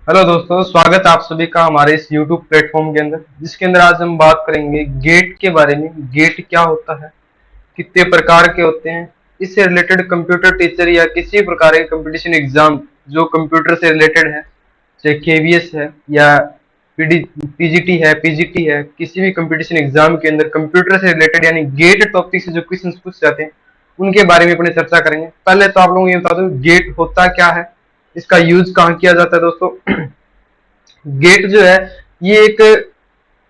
Hello दोस्तों, स्वागत है आप सभी का हमारे इस YouTube प्लेटफॉर्म के अंदर, जिसके अंदर आज हम बात करेंगे गेट के बारे में। गेट क्या होता है, कितने प्रकार के होते हैं, इससे रिलेटेड कंप्यूटर टीचर या किसी प्रकार के कंपटीशन एग्जाम जो कंप्यूटर से रिलेटेड है, चाहे केवीएस है या पीजीटी है, पीजीटी है, किसी भी कंपटीशन एग्जाम के अंदर कंप्यूटर से रिलेटेड यानी गेट टॉपिक से जो क्वेश्चन पूछ जाते हैं उनके बारे में अपने चर्चा करेंगे। पहले तो आप लोगों को ये बता दूं गेट होता क्या है, इसका यूज कहाँ किया जाता है। दोस्तों, गेट जो है ये एक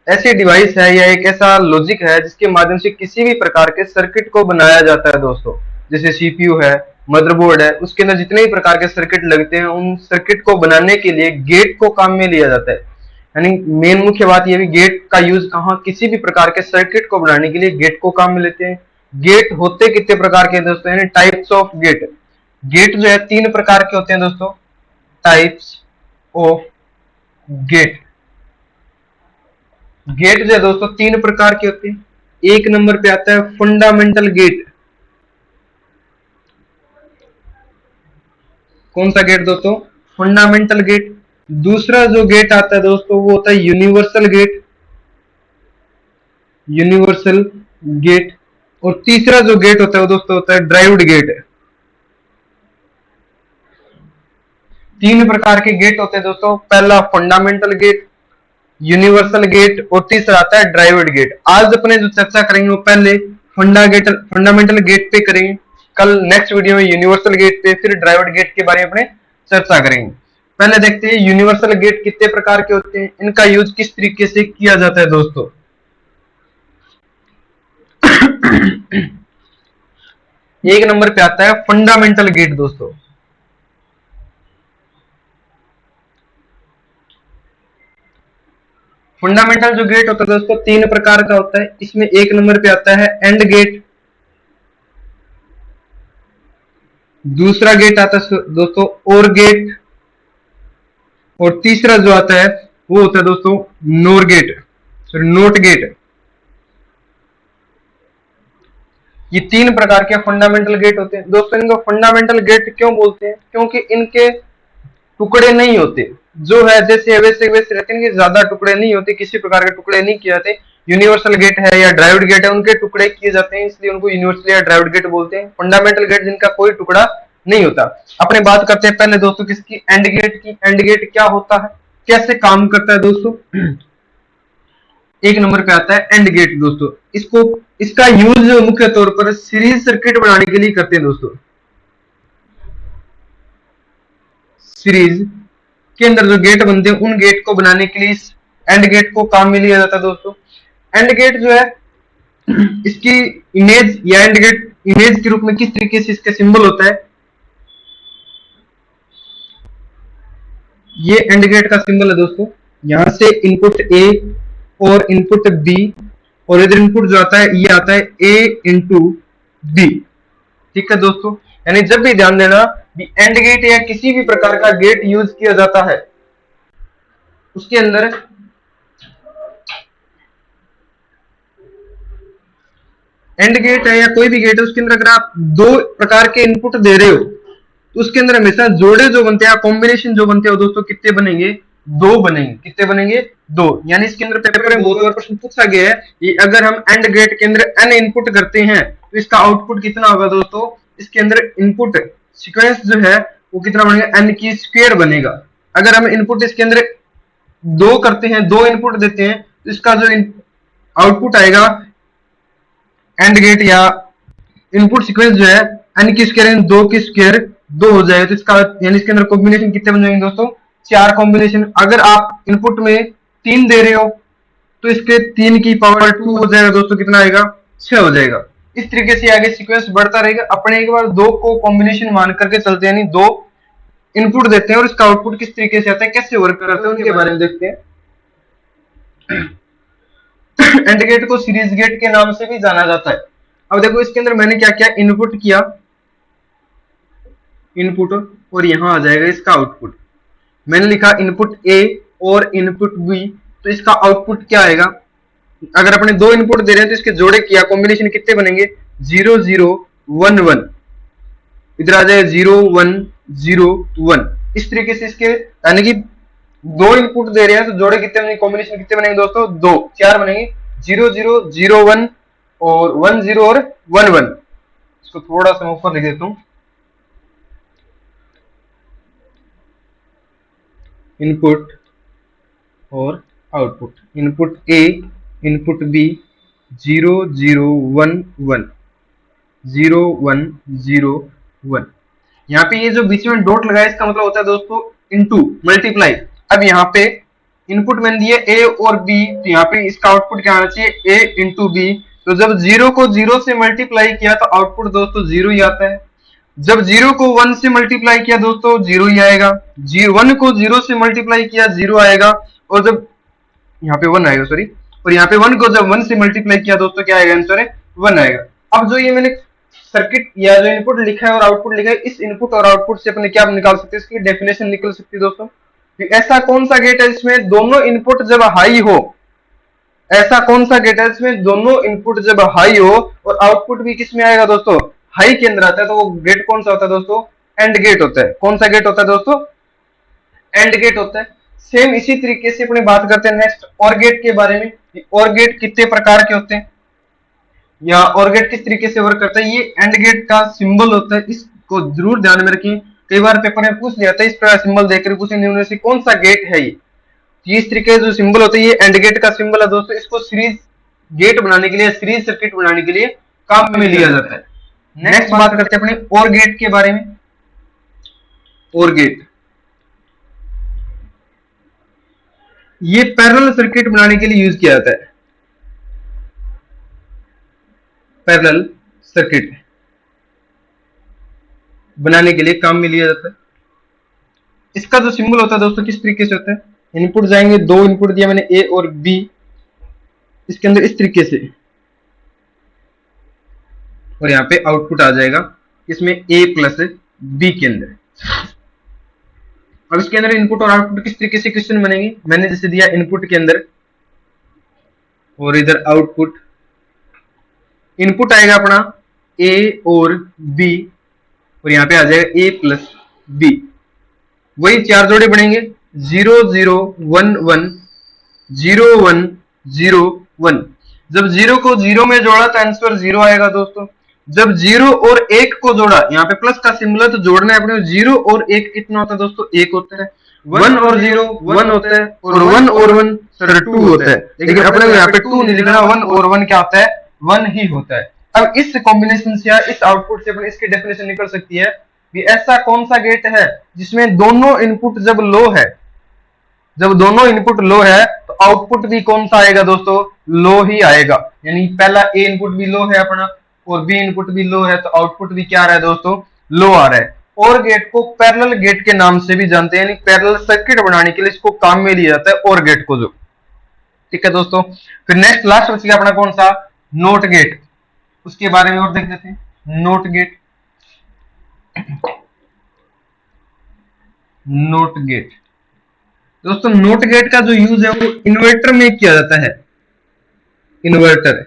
ऐसी डिवाइस है या एक ऐसा लॉजिक है जिसके माध्यम से किसी भी प्रकार के सर्किट को बनाया जाता है। दोस्तों, जैसे सीपीयू है, मदरबोर्ड है, उसके अंदर जितने भी प्रकार के सर्किट लगते हैं उन सर्किट को बनाने के लिए गेट को काम में लिया जाता है। यानी मेन मुख्य बात यह भी गेट का यूज कहाँ, किसी भी प्रकार के सर्किट को बनाने के लिए गेट को काम में लेते हैं। गेट होते कितने प्रकार के दोस्तों, यानी टाइप्स ऑफ गेट। गेट जो है तीन प्रकार के होते हैं दोस्तों, टाइप्स ऑफ गेट। गेट जो है दोस्तों तीन प्रकार के होते हैं। एक नंबर पे आता है फंडामेंटल गेट। कौन सा गेट दोस्तों? Fundamental gate. दूसरा जो गेट आता है दोस्तों वो होता है यूनिवर्सल गेट, यूनिवर्सल गेट। और तीसरा जो गेट होता है वो दोस्तों होता है ड्राइव्ड गेट। तीन प्रकार के गेट होते हैं दोस्तों, पहला फंडामेंटल गेट, यूनिवर्सल गेट और तीसरा आता है ड्राइव्ड गेट। आज अपने जो चर्चा करेंगे वो पहले फंडामेंटल गेट पे करेंगे, कल नेक्स्ट वीडियो में यूनिवर्सल गेट पे, फिर ड्राइव्ड गेट के बारे में अपने चर्चा करेंगे। पहले देखते हैं यूनिवर्सल गेट कितने प्रकार के होते हैं, इनका यूज किस तरीके से किया जाता है। दोस्तों, एक नंबर पे आता है फंडामेंटल गेट। दोस्तों, फंडामेंटल जो गेट होता है दोस्तों तीन प्रकार का होता है। इसमें एक नंबर पे आता है एंड गेट, दूसरा गेट आता है दोस्तों और गेट, और तीसरा जो आता है वो होता है दोस्तों नोर गेट, नोट गेट। ये तीन प्रकार के फंडामेंटल गेट होते हैं। दोस्तों, इनको फंडामेंटल गेट क्यों बोलते हैं? क्योंकि इनके टुकड़े नहीं होते, जो है जैसे वैसे वैसे रहते हैं, ज्यादा टुकड़े नहीं होते, किसी प्रकार के टुकड़े नहीं किए जाते। यूनिवर्सल गेट है या ड्राइव्ड गेट है उनके टुकड़े किए जाते हैं, इसलिए उनको यूनिवर्सल या ड्राइव्ड गेट बोलते हैं। फंडामेंटल गेट जिनका कोई टुकड़ा नहीं होता। अपने बात करते हैं पहले दोस्तों किसकी, एंड गेट की। एंड गेट क्या होता है, कैसे काम करता है दोस्तों? एक नंबर पे आता है एंड गेट। दोस्तों, इसका यूज मुख्य तौर पर सीरीज सर्किट बनाने के लिए करते हैं। दोस्तों, सीरीज के अंदर जो गेट बनते हैं उन गेट को बनाने के लिए एंड गेट को काम में लिया जाता है। दोस्तों, एंड गेट जो है इसकी इमेज या एंड गेट इमेज के रूप में किस तरीके से इसका सिंबल होता है, ये एंड गेट का सिंबल है। दोस्तों, यहां से इनपुट ए और इनपुट बी, और इधर इनपुट जो आता है ये आता है ए इंटू बी। ठीक है दोस्तों, यानी जब भी ध्यान देना भी एंड गेट या किसी भी प्रकार का गेट यूज किया जाता है उसके अंदर एंड गेट है या कोई भी गेट है उसके अंदर अगर आप दो प्रकार के इनपुट दे रहे हो तो उसके अंदर हमेशा जोड़े जो बनते हैं, कॉम्बिनेशन जो बनते हैं दोस्तों कितने बनेंगे? दो बनेंगे। कितने बनेंगे? दो। यानी इसके अंदर पेपर में बहुत बार प्रश्न पूछा गया है कि अगर हम एंड गेट के अंदर एन इनपुट करते हैं तो इसका आउटपुट कितना होगा? दोस्तों, इसके अंदर इनपुट सीक्वेंस जो है वो कितना बनेगा? एन की स्क्वायर बनेगा। अगर हम इनपुट इसके अंदर दो करते हैं, दो इनपुट देते हैं तो इसका जो आउटपुट आएगा एंड गेट या इनपुट सीक्वेंस जो है एन की स्क्वायर दो की स्क्वायर दो हो जाएगा। तो इसका यानी इसके अंदर कॉम्बिनेशन कितने बन जाएंगे दोस्तों? चार कॉम्बिनेशन। अगर आप इनपुट में तीन दे रहे हो तो इसके तीन की पावर टू हो जाएगा। दोस्तों, कितना आएगा? 6 हो जाएगा। इस तरीके से आगे सीक्वेंस बढ़ता रहेगा। अपने एक बार दो को कॉम्बिनेशन मान करके चलते हैं, यानी दो इनपुट देते हैं और इसका आउटपुट किस तरीके से आता है, कैसे वर्क करते हैं, उनके बारे में देखते हैं। एंड गेट को सीरीज गेट के नाम से भी जाना जाता है। अब देखो इसके अंदर मैंने क्या किया, इनपुट किया, इनपुट, और यहां आ जाएगा इसका आउटपुट। मैंने लिखा इनपुट ए और इनपुट बी, तो इसका आउटपुट क्या आएगा? अगर अपने दो इनपुट दे रहे हैं तो इसके जोड़े किया, कॉम्बिनेशन कितने बनेंगे? 0 0 1 1, इधर आ जाए 0 1 0 1। इस तरीके से इसके यानी कि दो इनपुट दे रहे हैं तो जोड़े कितने बनेंगे, कॉम्बिनेशन कितने बनेंगे दोस्तों, दो, चार बनेंगे, 0 0 0 1 और 1 0 और 1 1। इसको थोड़ा सा ऊपर लिख देता हूं, इनपुट और output, input A, input B, 0 0 1 1 0 1 0 1। यहाँ पे ये जो बीच में डॉट लगाया इसका मतलब होता है दोस्तों इनटू, मल्टीप्लाई। अब यहाँ पे इनपुट मैंने दिया ए और बी, तो यहाँ पे इसका आउटपुट क्या आना चाहिए, ए इंटू बी। तो जब जीरो को जीरो से मल्टीप्लाई किया तो आउटपुट दोस्तों जीरो ही आता है। जब जीरो को वन से मल्टीप्लाई किया दोस्तों जीरो ही आएगा, वन को जीरो से मल्टीप्लाई किया जीरो आएगा, और जब यहाँ पे वन आएगा, सॉरी, और यहाँ पे वन को जब वन से मल्टीप्लाई किया दोस्तों क्या आएगा, आंसर है वन आएगा। अब जो ये मैंने सर्किट या जो इनपुट लिखा है और आउटपुट लिखा है, इस इनपुट और आउटपुट से अपने क्या निकाल सकते हैं, इसकी डेफिनेशन निकल सकती है दोस्तों। ऐसा कौन सा गेट है जिसमें दोनों इनपुट जब हाई हो, ऐसा कौन सा गेट है जिसमें दोनों इनपुट जब हाई हो और आउटपुट भी किसमें आएगा दोस्तों, हाई के अंदर आता है, तो वो गेट कौन सा होता है दोस्तों, एंड गेट होता है। कौन सा गेट होता है दोस्तों, एंड गेट होता है। सेम इसी तरीके से अपने बात करते हैं नेक्स्ट और गेट के बारे में। और गेट कितने प्रकार के होते हैं या और गेट किस तरीके से वर्क करता है, ये एंड गेट का सिंबल होता है, इसको जरूर ध्यान में रखें। कई बार पेपर में पूछ लिया था, इस तरह सिंबल देखकर पूछे कौन सा गेट है ये इस तरीके जो सिंबल होता है ये एंड गेट का सिंबल है दोस्तों। इसको सीरीज गेट बनाने के लिए, सीरीज सर्किट बनाने के लिए काम में लिया जाता है। नेक्स्ट बात करते हैं अपने और गेट के बारे में। और गेट ये पैरेलल सर्किट बनाने के लिए यूज किया जाता है, पैरेलल सर्किट बनाने के लिए काम में लिया जाता है। इसका जो सिंबल होता है दोस्तों किस तरीके से होता है, इनपुट जाएंगे, दो इनपुट दिया मैंने ए और बी, इसके अंदर इस तरीके से, और यहाँ पे आउटपुट आ जाएगा इसमें ए प्लस बी के अंदर। अब इसके अंदर इनपुट और आउटपुट किस तरीके से क्वेश्चन बनेंगे, मैंने जैसे दिया इनपुट के अंदर और इधर आउटपुट। इनपुट आएगा अपना ए और बी और यहाँ पे आ जाएगा ए प्लस बी, वही चार जोड़े बनेंगे, 0 0 1 1 0 1 0 1। जब जीरो को जीरो में जोड़ा तो आंसर जीरो आएगा दोस्तों। जब जीरो और एक को जोड़ा, यहाँ पे प्लस का सिंबल है तो जोड़ना है अपने, जीरो और एक कितना होता है दोस्तों, एक होता है। वन और जीरो वन होता है, और वन और वन सर टू होता है, लेकिन अपने यहाँ पे टू नहीं लिखना, वन और वन क्या होता है, वन ही होता है। अब इस कॉम्बिनेशन से या इस आउटपुट से अपने इसकी डेफिनेशन निकल सकती है कि ऐसा कौन सा गेट है जिसमें दोनों इनपुट जब लो है, जब दोनों इनपुट लो है तो आउटपुट भी कौन सा आएगा दोस्तों, लो ही आएगा। यानी पहला ए इनपुट भी लो है अपना और बी इनपुट भी लो है, तो आउटपुट भी क्या आ रहा है दोस्तों, लो आ रहा है। और गेट को पैरेलल गेट के नाम से भी जानते हैं, यानी पैरेलल सर्किट बनाने के लिए इसको काम में लिया जाता है और गेट को जो, ठीक है दोस्तों। फिर नेक्स्ट लास्ट बच गया अपना कौन सा, नोट गेट, उसके बारे में और देख लेते हैं। नोट गेट, नोट गेट दोस्तों, नोट गेट का जो यूज है वो इन्वर्टर में किया जाता है। इन्वर्टर,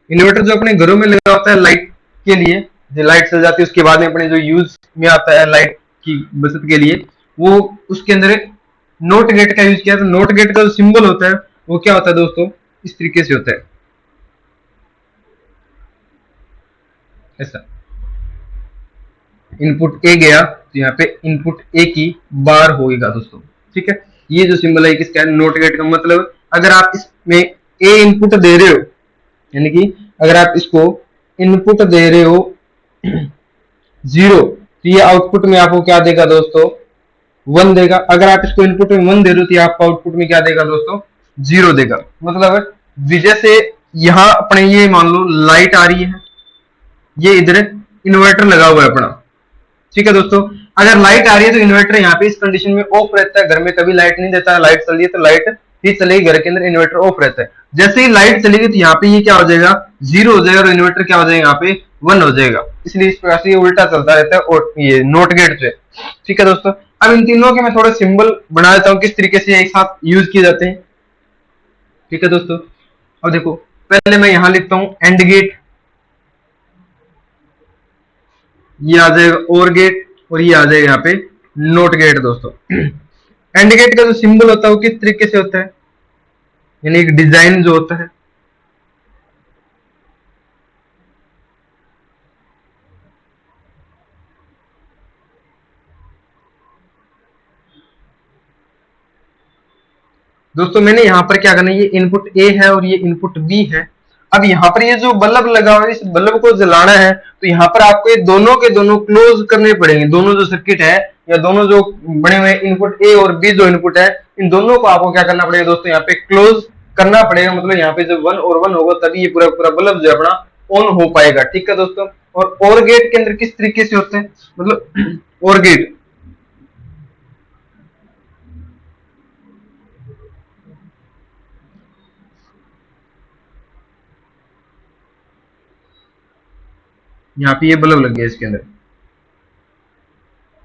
इन्वर्टर जो अपने घरों में लगा होता है लाइट के लिए, जो लाइट चल जाती है उसके बाद में अपने जो यूज में आता है लाइट की बचत के लिए, वो उसके अंदर एक नोट गेट का यूज किया। तो नोट गेट का जो सिंबल होता है वो क्या होता है दोस्तों, इस तरीके से होता है, ऐसा। इनपुट ए गया तो यहाँ पे इनपुट ए की बार होगा दोस्तों, ठीक है। ये जो सिंबल है किसका, नोट गेट का मतलब अगर आप इसमें ए इनपुट दे रहे हो, यानी कि अगर आप इसको इनपुट दे रहे हो जीरो, तो ये आउटपुट में आपको क्या देगा दोस्तों, वन देगा। अगर आप इसको इनपुट में वन दे रहे हो तो आपको आउटपुट में क्या देगा दोस्तों, जीरो देगा। मतलब विजय से यहां अपने ये मान लो लाइट आ रही है, ये इधर इन्वर्टर लगा हुआ है अपना, ठीक है दोस्तों। अगर लाइट आ रही है तो इन्वर्टर यहाँ पे इस कंडीशन में ऑफ रहता है, घर में कभी लाइट नहीं देता है, लाइट चल रही है तो लाइट ही चलेगी, घर के अंदर इन्वर्टर ऑफ रहता है। जैसे ही लाइट चलेगी तो यहाँ पे ये क्या हो जाएगा, जीरो हो जाएगा, और इन्वर्टर क्या हो जाएगा यहाँ पे वन हो जाएगा। इसलिए इस प्रकार से ये उल्टा चलता रहता है और ये नोट गेट से, ठीक है दोस्तों। अब इन तीनों के मैं थोड़े सिंबल बना देता हूँ किस तरीके से एक साथ यूज किए जाते हैं, ठीक है दोस्तों। अब देखो पहले मैं यहां लिखता हूं एंड गेट, ये आ जाएगा और गेट, और ये आ जाएगा यहाँ पे नोट गेट दोस्तों। एंड गेट का जो सिंबल होता है वो किस तरीके से होता है, यानी एक डिजाइन जो होता है। दोस्तों मैंने यहाँ पर क्या करना है, ये इनपुट ए है और ये इनपुट बी है। अब यहाँ पर ये जो बल्ब लगा हुआ है, इस बल्ब को जलाना है, तो यहाँ पर आपको ये दोनों के दोनों क्लोज करने पड़ेंगे। दोनों जो सर्किट है या दोनों जो बने हुए इनपुट ए और बी जो इनपुट है, इन दोनों को आपको क्या करना पड़ेगा दोस्तों, यहाँ पे क्लोज करना पड़ेगा। मतलब यहाँ पे जब 1 और 1 होगा तभी ये पूरा पूरा बल्ब जो है अपना ऑन हो पाएगा। ठीक है दोस्तों। और गेट के अंदर किस तरीके से होते हैं, मतलब और गेट, यहाँ पे ये बल्ब लग गया इसके अंदर।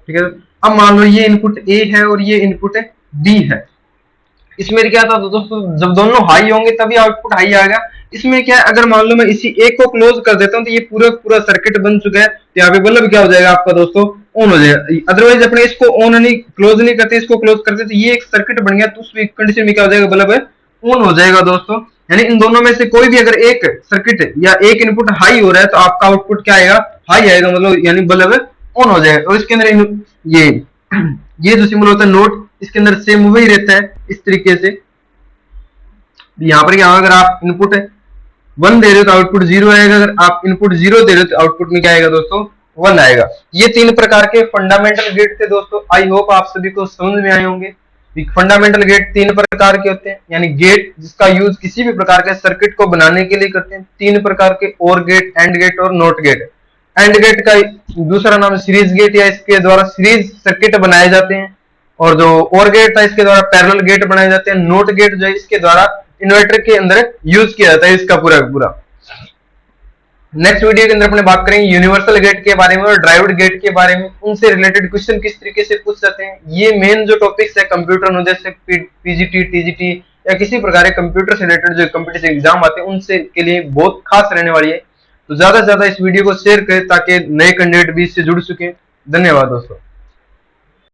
ठीक है। अब मान लो ये इनपुट ए है और ये इनपुट बी है। इसमें क्या था दोस्तों, जब दोनों हाई होंगे तभी आउटपुट हाई आएगा। इसमें क्या है, अगर मान लो मैं इसी ए को क्लोज कर देता हूँ तो ये पूरा पूरा सर्किट बन चुका है, तो यहाँ पे बल्ब क्या हो जाएगा आपका दोस्तों, ऑन हो जाएगा। अदरवाइज अपने इसको ऑन नहीं क्लोज नहीं करते, इसको क्लोज करते तो ये एक सर्किट बन गया, तो उस कंडीशन में क्या हो जाएगा, बल्ब ऑन हो जाएगा दोस्तों। यानी इन दोनों में से कोई भी अगर एक सर्किट या एक इनपुट हाई हो रहा है तो आपका आउटपुट क्या आएगा, हाई आएगा, मतलब यानी बल्ब ऑन हो जाएगा। और इसके अंदर ये ये जो सिंबल होता है नोट, इसके अंदर सेम वही रहता है इस तरीके से। यहाँ पर क्या होगा, अगर आप इनपुट 1 दे रहे हो तो आउटपुट 0 आएगा, अगर आप इनपुट 0 दे रहे हो तो आउटपुट में क्या आएगा दोस्तों, 1 आएगा। ये 3 प्रकार के फंडामेंटल गेट थे दोस्तों। आई होप आप सभी को समझ में आए होंगे। फंडामेंटल गेट 3 प्रकार के होते हैं, यानी गेट जिसका यूज किसी भी प्रकार के सर्किट को बनाने के लिए करते हैं। 3 प्रकार के, और गेट, एंड गेट और नॉट गेट। एंड गेट का दूसरा नाम सीरीज गेट, या इसके द्वारा सीरीज सर्किट बनाए जाते हैं। और जो और गेट था इसके द्वारा पैरेलल गेट बनाए जाते हैं। नोट गेट जो है इसके द्वारा इन्वर्टर के अंदर यूज किया जाता है इसका पूरा पूरा। नेक्स्ट वीडियो के अंदर अपने बात करेंगे यूनिवर्सल गेट के बारे में और ड्राइव्ड गेट के बारे में। उनसे रिलेटेड क्वेश्चन किस तरीके से पूछ सकते हैं, ये मेन जो टॉपिक्स है कंप्यूटर नॉलेज से, पीजीटी, टीजीटी या किसी प्रकार के कंप्यूटर से रिलेटेड जो कॉम्पिटिटिव एग्जाम आते हैं उनसे के लिए बहुत खास रहने वाली है। तो ज्यादा से ज्यादा इस वीडियो को शेयर करें ताकि नए कैंडिडेट भी इससे जुड़ सके। धन्यवाद दोस्तों।